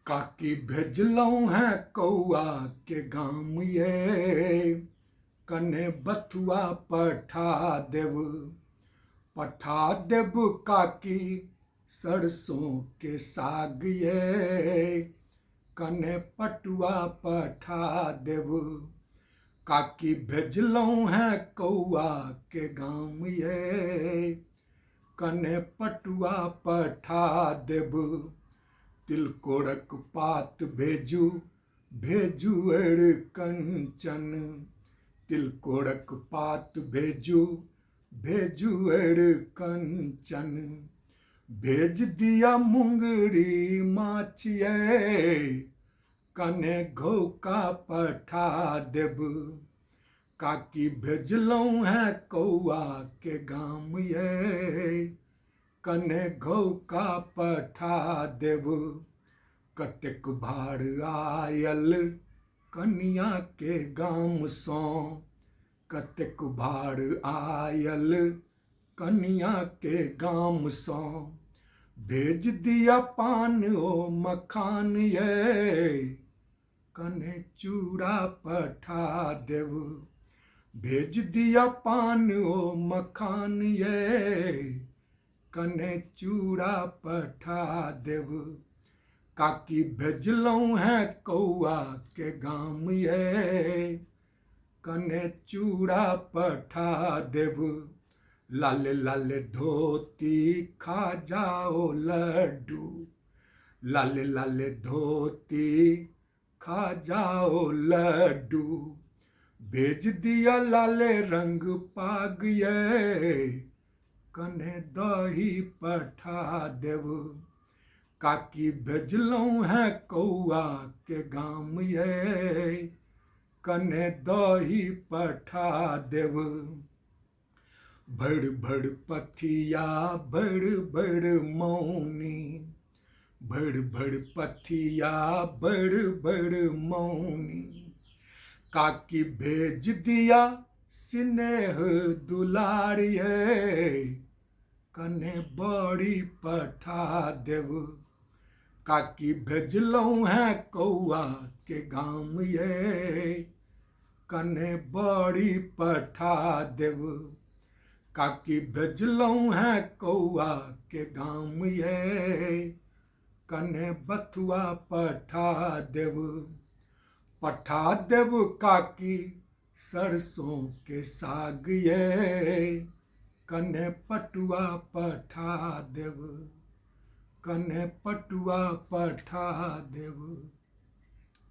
काकी भेजलौं है कौआ के गाम ये, कने बथुआ पठा देव काकी सरसों के साग ये, कने पटुआ पठा देव। काकी भेजलौं है कौआ के गाम ये, कने पटुआ पठा देव। तिलकोरक पात भेजू भेजू कंचन, तिलकोरक पात भेजू भेजू कंचन। भेज दिया मुंगरी माछिए, कने घोका पठा देव। काकी भेजलौं है कौआ के गाम ये, कने घोका पठा देव। कतेक भाड़ आयल कनिया के गाम सो, कतेक भाड़ आयल कनिया के गाम सो। भेज दिया पान ओ मखान ये, कने चूड़ा पठा देव। भेज दिया पान ओ मखान ये, कने चूड़ा पठा देव। काकी भेजलौं है कौआ के गाम ये, कने चूड़ा पठा देव। लाले लाले धोती खा जाओ लड्डू, लाले लाले धोती खा जाओ लड्डू। भेज दिया लाले रंग पाग ये, कने दही पठा देव। काकी भेजलौं है कौआ के गाम ये, कने दही पठा देव। भड़ भड़ पथिया भड़ भड़ मौनी, भड़ भड़ पथिया भड़ भड़ मौनी। काकी भेज दिया स्नेह दुलार ये, कने बड़ी पठा देव। काकी भेजलौं है कौआ के गाम ये, कने बड़ी पठा देव। काकी भेजलौं है कौआ के गाम ये, कने बथुआ पठा देव। पठा देव काकी सरसों के साग ये, कने पटुआ पठा देव, कने पटुआ पठा देव।